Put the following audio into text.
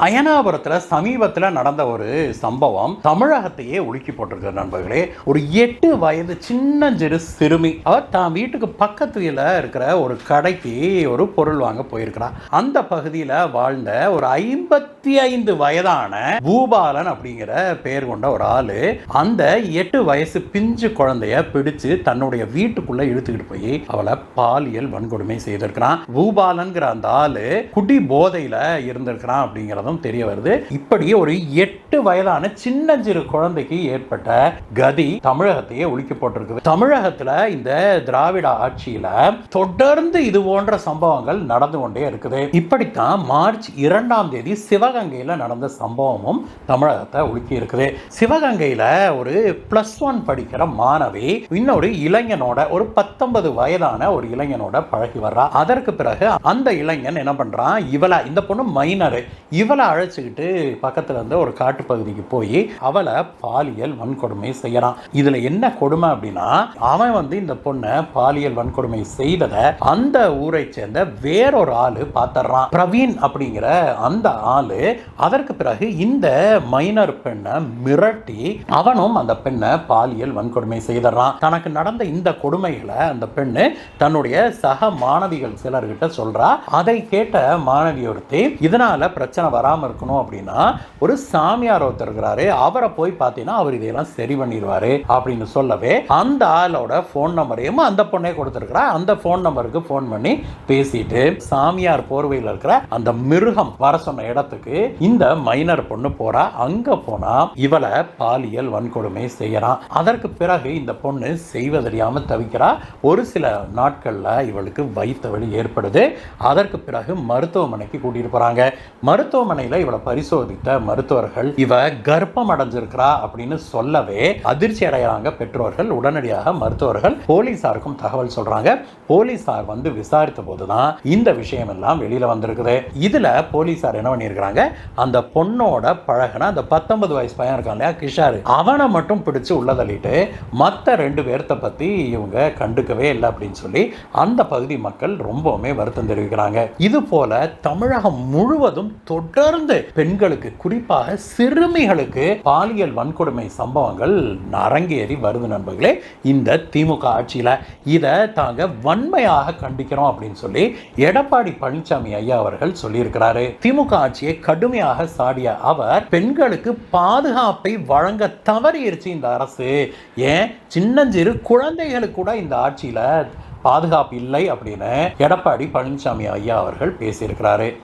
அயனாபுரத்தில் சமீபத்தில் நடந்த ஒரு சம்பவம் தமிழகத்தையே உலுக்கி போட்டிருக்கிற நண்பர்களே. ஒரு 8 வயது சின்னஞ்சிறு சிறுமி அவர் தான் வீட்டுக்கு பக்கத்துல இருக்கிற ஒரு கடைக்கு ஒரு பொருள் வாங்க போயிருக்கிறார். அந்த பகுதியில் வாழ்ந்த ஒரு 55 வயதான பூபாலன் அப்படிங்கிற பெயர் கொண்ட ஒரு ஆளு அந்த 8 வயசு பிஞ்சு குழந்தைய பிடிச்சு தன்னுடைய வீட்டுக்குள்ள இழுத்துக்கிட்டு போய் அவளை பாலியல் வன்கொடுமை செய்திருக்கிறான். பூபாலன்கிற அந்த ஆளு குடி போதையில இருந்திருக்கிறான் அப்படிங்கிற தெரிய வருது. இப்படி ஒரு 8 வயதான சின்னஞ்சிறு குழந்தைக்கு ஏற்பட்ட கதி தமிழகத்தையே உலுக்கி போட்டிருக்குது. தமிழகத்துல இந்த திராவிட ஆட்சியில தொடர்ந்து இது போன்ற சம்பவங்கள் நடந்து கொண்டே இருக்குது. இப்படித்தான் மார்ச் 2ஆம் தேதி சிவகங்கையில நடந்த சம்பவமும் தமிழகத்தை உலுக்கி இருக்குது. சிவகங்கையில ஒரு +1 படிக்கிற மாணவி இன்னொரு இளைஞனோட ஒரு 19 வயதான ஒரு இளைஞனோட பழகி வர்றா. அதற்கு பிறகு அந்த இளைஞன் என்ன பண்றான், இந்த பொண்ணு மைனர், இவளை அழைச்சிக்கிட்டு பக்கத்துல இருந்து ஒரு காட்டு பகுதிக்கு போய் அவளை பாலியல் வன்கொடுமை செய்யறான். இதுல என்ன கொடுமை அப்படின்னா, அவன் இந்த பொண்ணை பாலியல் வன்கொடுமை செய்ததை அந்த ஊரை சேர்ந்த வேறொரு ஆளு பார்த்துறான். பிரவீன் அப்படிங்கிற அந்த ஆளு அதற்கு பிறகு இந்த மைனர் பெண்ணை மிரட்டி அவனும் அந்த பெண்ணை பாலியல் வன்கொடுமை செய்தறான். தனக்கு நடந்த இந்த கொடுமைகளை அந்த பெண்ணு தன்னுடைய சக மாணவிகள் சிலர்கிட்ட சொல்றா. அதை கேட்ட மாணவி ஒருத்தி, இதனால பிரச்சனை வராம இருக்கணும் அப்படின்னா ஒரு சாமியார் ஒருத்தர் இருக்கிறாரு, அவரை போய் பார்த்தீங்கன்னா அவர் இதையெல்லாம் சரி பண்ணிடுவாரு அப்படின்னு சொல்லவே அந்த ஆளோட போன் நம்பரையும் அந்த பொண்ணே கொடுத்திருக்கிறா. அந்த போன் நம்பருக்கு போன் பண்ணி பேசிட்டு சாமியார் போர்வையில் இருக்கிற அந்த மிருகம் வர சொன்ன இடத்துக்கு இந்த மைனர் பொண்ணு போறா. அங்க போனா இவளை பாலியல் வன்கொடுமை செய்யறான். அதற்கு பிறகு இந்த பொண்ணு செய்வதறியாம தவிக்கிறா. ஒரு சில நாட்கள்ல இவளுக்கு வயிற்று வலி ஏற்படுது. அதற்கு பிறகு மருத்துவமனைக்கு கூட்டிட்டு போறாங்க. மருத்துவமனையில் இவளை பரிசோதித்த மருத்துவர்கள் இவ கர்ப்பம் அடைஞ்சிருக்கிறா அப்படின்னு சொல்லவே அதிர்ச்சி அடைகிறாங்க பெற்றோர்கள். உடனடியாக மருத்துவர்கள் போலீசாருக்கும் தகவல் சொல்றாங்க. போலீசார் விசாரித்த போதுதான் இந்த விஷயம் எல்லாம் வெளியில வந்திருக்குது. இதுல போலீசார் என்ன பண்ணிருக்காங்க, அந்த பொண்ணோட பழகின அந்த 19 வயசு பையன் இருக்கான் இல்லையா, கிஷாரு, அவனை மட்டும் பிடிச்சு உள்ள தள்ளிட்டு மற்ற 2 பேர்த்த பத்தி இவங்க கண்டுக்கவே இல்லை அப்படின்னு சொல்லி அந்த பகுதி மக்கள் ரொம்பவுமே வருத்தம் தெரிவிக்கிறாங்க. இது போல தமிழகம் முழுவதும் தொடர்ந்து பெண்களுக்கு, குறிப்பாக சிறுமிகளுக்கு பாலியல் வன்கொடுமை சம்பவங்கள் அரங்கேறி வருது நண்பர்களே. இந்த திமுக ஆட்சியில இதை தாங்க வன்மையாக கண்டிக்கிறோம் அப்படின்னு சொல்லி எடப்பாடி பழனிசாமி ஐயா அவர்கள் சொல்லியிருக்கிறாரு. திமுக ஆட்சியை கடுமையாக சாடிய அவர் பெண்களுக்கு பாதுகாப்பை வழங்க தவறியிருச்சு இந்த அரசு. ஏன் சின்னஞ்சிறு குழந்தைகளுக்கு கூட இந்த ஆட்சியில பாதுகாப்பு இல்லை அப்படின்னு எடப்பாடி பழனிசாமி ஐயா அவர்கள் பேசியிருக்கிறாரு.